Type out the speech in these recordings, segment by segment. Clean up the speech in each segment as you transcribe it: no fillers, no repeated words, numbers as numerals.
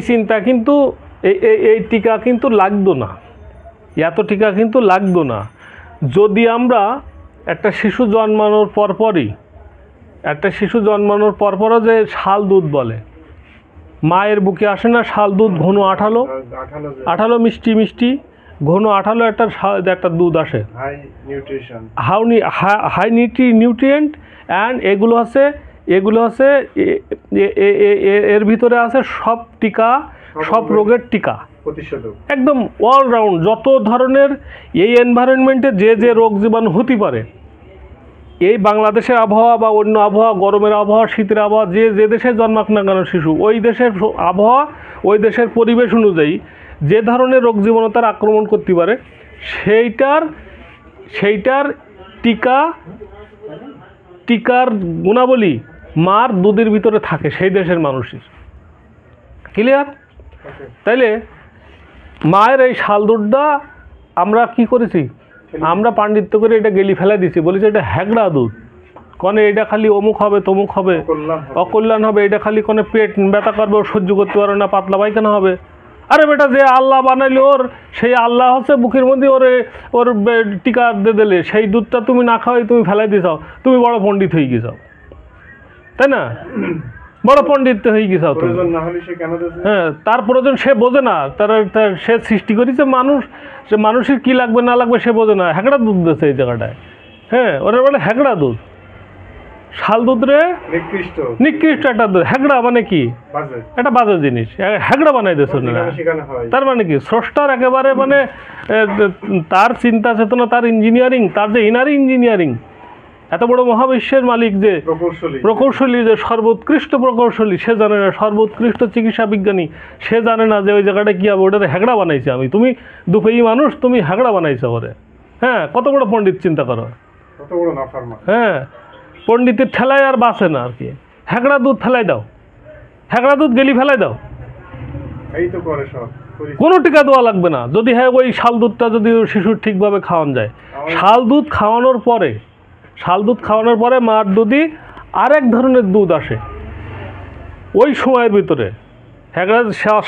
চিন্তা কিন্তু এই টিকা কিন্তু লাগতো না, এত টিকা কিন্তু লাগতো না যদি আমরা একটা শিশু জন্মানোর পরপরই যে শাল দুধ বলে, মায়ের বুকে আসে না শাল দুধ, ঘন আঠালো মিষ্টি ঘন আঠালো একটা দুধ আসে, হাই নিউট্রিয়েন্ট, অ্যান্ড এগুলো আছে এর ভিতরে আছে সব টিকা, সব রোগের টিকা, একদম অলরাউন্ড যত ধরনের এই এনভায়রনমেন্টে যে রোগ জীবাণু হতে পারে, এই বাংলাদেশের আবহাওয়া বা অন্য আবহাওয়া, গরমের আবহাওয়া, শীতের আবহাওয়া, যে দেশে জন্মাক না কেন শিশু, ওই দেশের আবহাওয়া, ওই দেশের পরিবেশ অনুযায়ী যে ধরনের রোগ জীবাণু তার আক্রমণ করতে পারে, সেইটার টিকার গুণাবলী মার দুধের ভিতরে থাকে সেই দেশের মানুষের। ক্লিয়ার? তাইলে মায়ের এই শাল দুধটা আমরা কি করেছি, আমরা পাণ্ডিত্য করে এটা গেলি ফেলা দিছি, বলেছি এটা হ্যাগড়া দুধ, কনে এটা খালি অমুক হবে তমুক হবে, অকল্যাণ হবে, এটা খালি কনে পেট ব্যথা করবে, ও সহ্য করতে পারবে না, পাতলা পায়খানা হবে। আরে বেটা, যে আল্লাহ বানাইলে ওর, সেই আল্লাহ হচ্ছে বুকের মধ্যে ওর টিকা দিয়ে দিলে, সেই দুধটা তুমি না খাওয়াই তুমি ফেলাই দিছাও, তুমি বড় পণ্ডিত হয়ে গেছাও, তাই না? বড় পণ্ডিত হয়ে গেছাও তুমি। হ্যাঁ, তার প্রয়োজন সে বোঝে না, সে সৃষ্টি করেছে মানুষ, সে মানুষের কী লাগবে না লাগবে সে বোঝে না, হ্যাগড়া দুধ দিয়েছে এই জায়গাটায়। হ্যাঁ, ওরা বলে হ্যাগড়া দুধ, শাল দুধ রে নিকৃষ্ট একটা দুধ। হ্যাগড়া মানে কি? একটা বাজে জিনিস, হ্যাগড়া বানাই দিয়েছে। তার মানে কি? স্রষ্টার একেবারে মানে তার চিন্তা চেতনা, তার ইঞ্জিনিয়ারিং, তার যে ইনারি ইঞ্জিনিয়ারিং, এত বড় মহাবিশ্বের মালিক, যে প্রকৌশলী, যে সর্বোৎকৃষ্ট প্রকৌশলী, সে জানে না, সর্বোৎকৃষ্ট চিকিৎসা বিজ্ঞানী, সে জানে না যে ওই জায়গাটা কী হবে, ওটাতে হ্যাগড়া বানাইছে আমি, তুমি দুপেই মানুষ, তুমি হ্যাগড়া বানাইছো ওরে। হ্যাঁ, কত বড় পণ্ডিত চিন্তা করো। হ্যাঁ, পণ্ডিতের ঠেলায় আর বাঁচে না আর কি। হ্যাগড়া দুধ ফেলাই দাও, হ্যাগড়া দুধ গেলি ফেলাই দাও, কোনো টিকা দেওয়া লাগবে না যদি হ্যাঁ ওই শাল দুধটা যদি শিশুর ঠিকভাবে খাওয়ানো যায়। শাল দুধ খাওয়ানোর পরে মার দুধই আরেক ধরনের দুধ আসে ওই সময়ের ভিতরে। হ্যাগড়া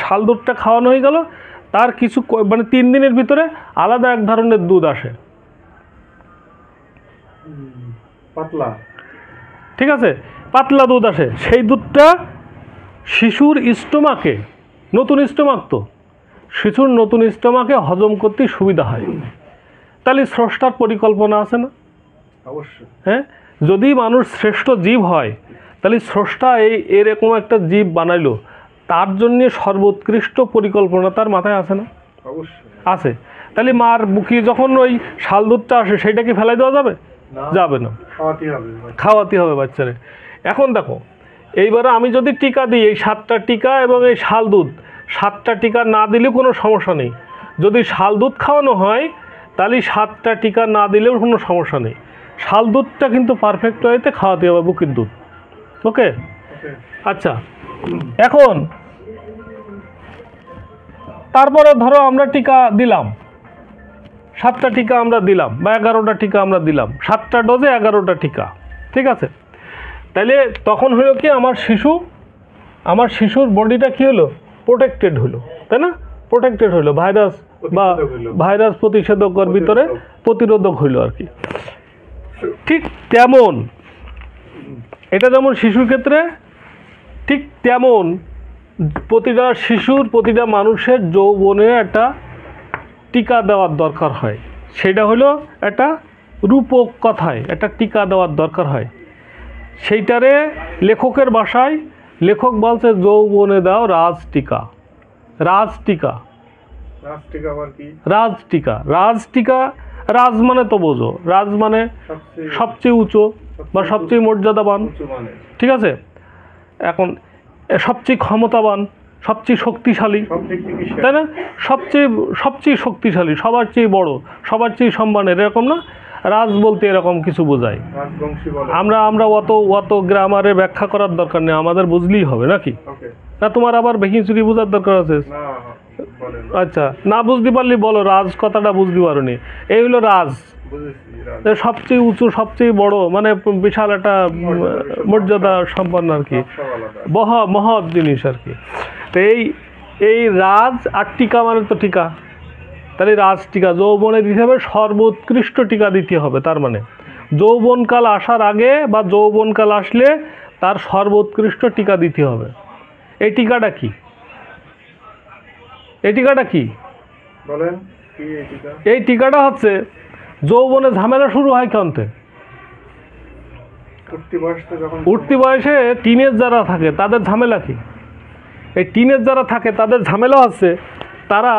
শাল দুধটা খাওয়ানো হয়ে গেল, তার কিছু মানে 3 দিনের ভিতরে আলাদা এক ধরনের দুধ আসে, পাতলা, ঠিক আছে, পাতলা দুধ আসে। সেই দুধটা শিশুর স্টোমাকে, নতুন স্টোমাক তো, শিশুর নতুন স্টোমাকে হজম করতে সুবিধা হয়। তাহলে স্রষ্টার পরিকল্পনা আছে না? অবশ্যই। হ্যাঁ, যদি মানুষ শ্রেষ্ঠ জীব হয়, তাহলে স্রষ্টা এরকম একটা জীব বানাইলো, তার জন্য সর্বোৎকৃষ্ট পরিকল্পনা তার মাথায় আছে না? অবশ্যই আছে। তাহলে মার বুকে যখন ওই শাল দুধটা আসে, সেইটা কি ফেলাই দেওয়া যাবে? যাবে না, খাওয়াতে হবে বাচ্চারে। এখন দেখো, এইবারে আমি যদি টিকা দিই, এই 7টা টিকা এবং এই শাল দুধ, 7টা টিকা না দিলেও কোনো সমস্যা নেই। যদি শাল দুধ খাওয়ানো হয়, তাহলে 7টা টিকা না দিলেও কোনো সমস্যা নেই। শাল দুধটা কিন্তু পারফেক্ট ওয়েতে খাওয়াতে হবে, বুকের দুধ। ওকে, আচ্ছা। এখন তারপরে ধরো আমরা টিকা দিলাম, 7টা টিকা আমরা দিলাম, বা 11টা টিকা আমরা দিলাম, 7টা ডোজে 11টা টিকা, ঠিক আছে। তাইলে তখন হলো কি, আমার শিশুর বডিটা কি হলো? প্রোটেক্টেড হলো, তাই না? প্রোটেক্টেড হলো, ভাইরাস প্রতিষেধকের ভিতরে প্রতিরোধক হইল আর কি। ঠিক তেমন এটা যেমন শিশুর ক্ষেত্রে, ঠিক তেমন প্রতিটা শিশুর, প্রতিটা মানুষের যৌবনে একটা টিকা দেওয়ার দরকার হয়। সেটা হলো একটা রূপক কথায় একটা টিকা দেওয়ার দরকার হয়। সেইটারে লেখকের ভাষায় লেখক বলছে, যৌবনে দাও রাজটিকা। রাজটিকা রাজ মানে তো বোঝো, রাজ মানে সবচেয়ে উঁচু বা সবচেয়ে মর্যাদাবান, ঠিক আছে। এখন সবচেয়ে ক্ষমতাবান, সবচেয়ে শক্তিশালী, তাই না? সবচেয়ে শক্তিশালী, সবার চেয়ে বড়, সবার চেয়ে সম্মানের, এরকম না? রাজ বলতে এরকম কিছু বোঝায়। আমরা অত গ্রামারে ব্যাখ্যা করার দরকার নেই, আমাদের বুঝলেই হবে নাকি? না, তোমার আবার ভেঙিচুরি বোঝার দরকার আছে? আচ্ছা, না বুঝতে পারলি বলো, রাজ কথাটা বুঝতে পারোনি। এই হলো রাজ, সবচেয়ে উঁচু, সবচেয়ে বড়, মানে বিশাল একটা মর্যাদা সম্পন্ন আর কি, মহৎ জিনিস আর কি। তো এই রাজ আর টিকা মানে তো টিকা, তাহলে রাজ টিকা যৌবনের হিসাবে সর্বোৎকৃষ্ট টিকা দিতে হবে। তার মানে যৌবনকাল আসার আগে বা যৌবনকাল আসলে তার সর্বোৎকৃষ্ট টিকা দিতে হবে। এই টিকাটা কি? এই টিকাটা কি বলেন কি এই টিকা? এই টিকাটা হচ্ছে যৌবনে ঝামেলা শুরু হয় কন্তে উঠতি বয়সে, যখন উঠতি বয়সে টিনেজ যারা থাকে তাদের ঝামেলা কি? এই টিনেজ যারা থাকে তাদের ঝামেলা হচ্ছে তারা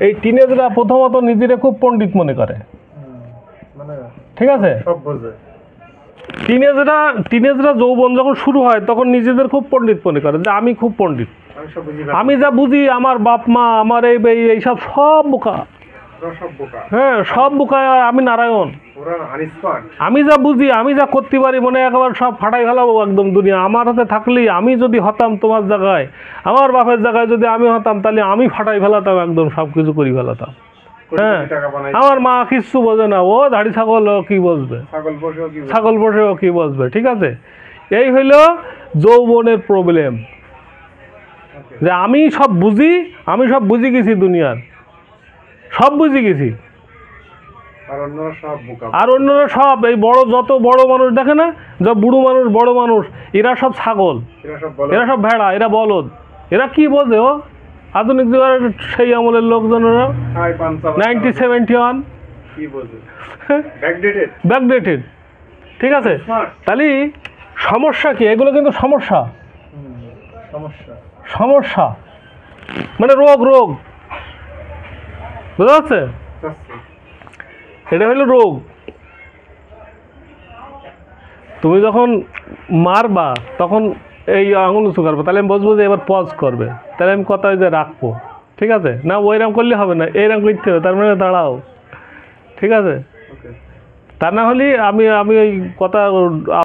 এই টিনেজরা প্রথমত নিজেরা খুব পণ্ডিত মনে করে, মানে ঠিক আছে? সব বোঝে। টিনেজরা যৌবন যখন শুরু হয় তখন নিজেদের খুব পণ্ডিত মনে করে যে আমি খুব পণ্ডিত, আমি সব বুঝি, আমি যা বুঝি, আমার বাপ মা, আমার এইসব সব বোকা, ওরা সব বোকা, হ্যাঁ সব বোকা, আমি নারায়ণ, ওরা আনস্মার্ট। আমি যা বুঝি, আমি যা করতে পারি, মনে একবার সব ফাটাই ফেলাবো একদম দুনিয়া। আমার হাতে থাকলেই, আমি যদি হতাম তোমার জায়গায়, আমার বাপের জায়গায় যদি আমি হতাম, তাহলে আমি ফাটাই ফেলাতাম একদম, সব কিছু করে ফেলাতাম। হ্যাঁ, টাকা বানাই, আমার মা কিচ্ছু বোঝে না, ও ধাড়ি ছাগল ও কি বসবে, ছাগল বসেও কি বোঝে? ছাগল বসে ও কি বসবে, ঠিক আছে? এই হইল যৌবনের প্রবলেম, Okay. যে আমি সব বুঝি, আমি সব বুঝে গেছি দুনিয়ার, সব বুঝে গেছি, আর অন্যরা সব বোকা। আর অন্যরা সব এই বড়, যত বড় মানুষ দেখে না, যত বুড়ো মানুষ, বড় মানুষ, এরা সব ছাগল, এরা সব বলে, এরা সব ভেড়া, এরা বলদ, এরা কি বোঝে? ও আধুনিক যুগের সেই আমলের লোকজনেরা খায় পাঞ্চা, 1971 কি বোঝে? ব্যাকডেটেড, ব্যাকডেটেড, ঠিক আছে? স্মার্ট। তাহলে সমস্যা কি? এগুলো কিন্তু সমস্যা, সমস্যা। সমস্যা মানে রোগ, রোগ, বুঝা যাচ্ছে? এটা হলো রোগ। তুমি যখন মারবা তখন এই আঙুল উঁচু করবে, তাহলে আমি বুঝবো যে এবার পজ করবে, তাহলে আমি কথা যে রাখবো, ঠিক আছে? না ওইরকম করলে হবে না, এইরকম করতে হবে, তার মানে দাঁড়াও, ঠিক আছে? ওকে। তা না হলে আমি ওই কথা